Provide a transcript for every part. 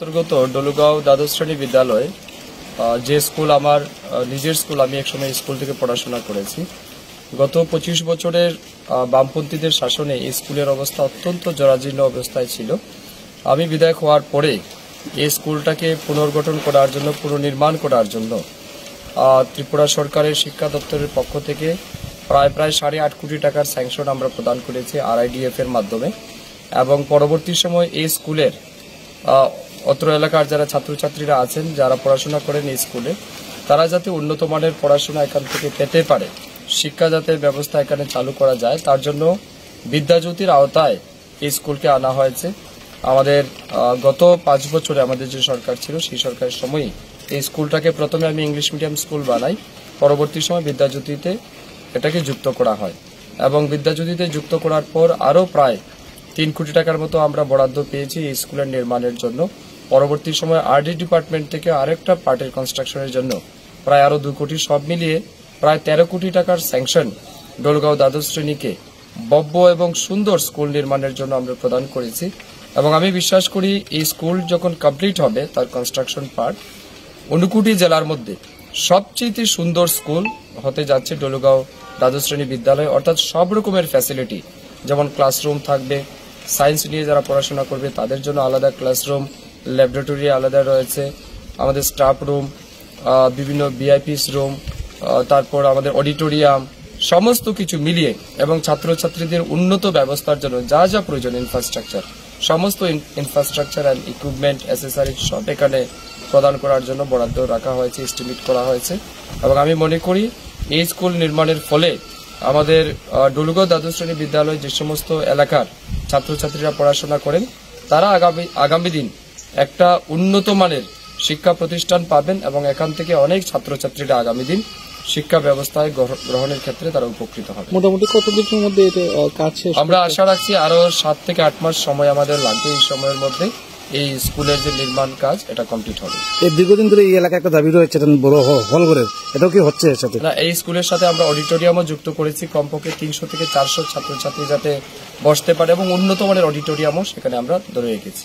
অন্তর্গত ডলুগাঁও দ্বাদশ শ্রেণী বিদ্যালয় যে স্কুল আমার নিজের স্কুল, আমি একসময় স্কুল থেকে পড়াশোনা করেছি। গত 25 বছরের বামপন্থীদের শাসনে এই স্কুলের অবস্থা অত্যন্ত জরাজীর্ণ অবস্থায় ছিল। আমি বিধায়ক হওয়ার পরে এই স্কুলটাকে পুনর্গঠন করার জন্য, পুনর্নির্মাণ করার জন্য ত্রিপুরা সরকারের শিক্ষা দপ্তরের পক্ষ থেকে প্রায় 8.5 কোটি টাকার স্যাংশন আমরা প্রদান করেছি RIDF এর মাধ্যমে। এবং পরবর্তী সময় এই স্কুলের অত্র এলাকার যারা ছাত্রছাত্রীরা আছেন, যারা পড়াশোনা করেন এই স্কুলে, তারা যাতে উন্নত মানের পড়াশোনা এখান থেকে পেতে পারে, শিক্ষা যাতে ব্যবস্থা এখানে চালু করা যায়, তার জন্য বিদ্যাজ্যোতির আওতায় এই স্কুলকে আনা হয়েছে। আমাদের গত 5 বছরে আমাদের যে সরকার ছিল, সেই সরকারের সময়ই এই স্কুলটাকে প্রথমে আমি ইংলিশ মিডিয়াম স্কুল বানাই, পরবর্তী সময় বিদ্যাজ্যোতিতে এটাকে যুক্ত করা হয়। এবং বিদ্যাজ্যোতিতে যুক্ত করার পর আরও প্রায় 3 কোটি টাকার মতো আমরা বরাদ্দ পেয়েছি এই স্কুলের নির্মাণের জন্য। পরবর্তী সময় RD ডিপার্টমেন্ট থেকে আরেকটা পার্টের কনস্ট্রাকশনের জন্য প্রায় আরও 2 কোটি, সব মিলিয়ে প্রায় 13 কোটি টাকার স্যাংশন ডলুগাঁও দ্বাদশ শ্রেণীকে ভব্য এবং সুন্দর স্কুল নির্মাণের জন্য আমরা প্রদান করেছি। এবং আমি বিশ্বাস করি এই স্কুল যখন কমপ্লিট হবে, তার কনস্ট্রাকশন পার্ট, ঊনকোটি জেলার মধ্যে সবচেয়ে সুন্দর স্কুল হতে যাচ্ছে ডলুগাঁও দ্বাদশ শ্রেণী বিদ্যালয়। অর্থাৎ সব রকমের ফ্যাসিলিটি, যেমন ক্লাসরুম থাকবে, সায়েন্স নিয়ে যারা পড়াশোনা করবে তাদের জন্য আলাদা ক্লাসরুম, ল্যাবরেটরি আলাদা রয়েছে, আমাদের স্টাফ রুম, বিভিন্ন VIPs রুম, তারপর আমাদের অডিটোরিয়াম, সমস্ত কিছু মিলিয়ে এবং ছাত্রছাত্রীদের উন্নত ব্যবস্থার জন্য যা যা প্রয়োজন ইনফ্রাস্ট্রাকচার, সমস্ত ইনফ্রাস্ট্রাকচার অ্যান্ড ইকুইপমেন্ট অ্যাসেসরিজ সব এখানে প্রদান করার জন্য বরাদ্দ রাখা হয়েছে, এস্টিমেট করা হয়েছে। এবং আমি মনে করি এই স্কুল নির্মাণের ফলে আমাদের ডলুগাঁও দ্বাদশ শ্রেণী বিদ্যালয় যে সমস্ত এলাকার ছাত্রছাত্রীরা পড়াশোনা করেন, তারা আগামী দিন একটা উন্নত মানের শিক্ষা প্রতিষ্ঠান পাবেন এবং এখান থেকে অনেক ছাত্রছাত্রীরা আগামী দিন শিক্ষা ব্যবস্থায় গ্রহণের ক্ষেত্রে তারা উপকৃত হবে। মোটামুটি কতদিনের মধ্যে কাজ শেষ? আমরা আশা রাখছি আরো 7 থেকে 8 মাস সময় আমাদের লাগবে। এই সময়ের মধ্যে এই স্কুলের যে নির্মাণ কাজ, এটা কমপ্লিট হবে। এই দীর্ঘদিন ধরে এই এলাকায় একটা দাবি রয়েছে বড় হল ঘরের, এটাও কি হচ্ছে? এর সাথে না, এই স্কুলের সাথে আমরা অডিটোরিয়ামও যুক্ত করেছি। কমপক্ষে 300 থেকে 400 ছাত্রছাত্রী যাতে বসতে পারে এবং উন্নত মানের অডিটোরিয়ামও সেখানে আমরা ধরে রেখেছি।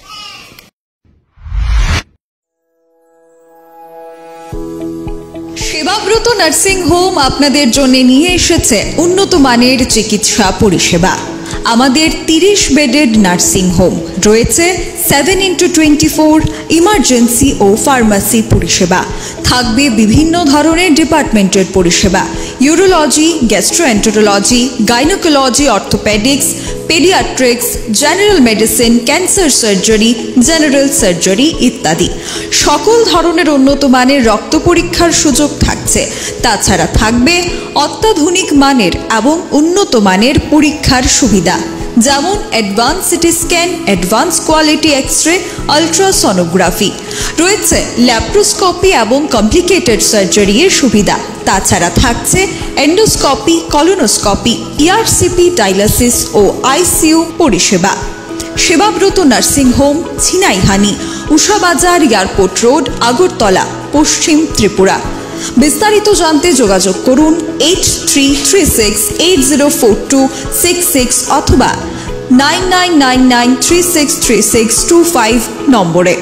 সেবাব্রত নার্সিং হোম আপনাদের জন্য নিয়ে এসেছে উন্নত মানের চিকিৎসা পরিষেবা। আমাদের 30 বেডেড নার্সিং হোম রয়েছে, 7x24 ইমার্জেন্সি ও ফার্মাসি পরিষেবা থাকবে, বিভিন্ন ধরনের ডিপার্টমেন্টের পরিষেবা, urology, gastroenterology, gynaecology, orthopaedics, paediatrics, general medicine, cancer surgery, general surgery ইত্যাদি। সকল ধরনের উন্নত মানের রক্ত পরীক্ষার সুযোগ থাকছে। তাছাড়া থাকবে অত্যাধুনিক মানের এবং উন্নত মানের পরীক্ষার সুবিধা, যেমন advance CT scan, advance quality X-ray, ultrasonography, রয়েছে ল্যাপ্রোস্কোপি এবং কমপ্লিকেটেড সার্জারি এর সুবিধা। তাছাড়া থাকছে এন্ডোস্কোপি, কলোনোস্কোপি, ERCP, ডায়ালিসিস ও ICU পরিষেবা। Sebabrata nursing home, Chhinaihani, Ushabazar, airport road, Agartala, পশ্চিম ত্রিপুরা। বিস্তারিত জানতে যোগাযোগ করুন 8336804266 অথবা 9999363625 নম্বরে।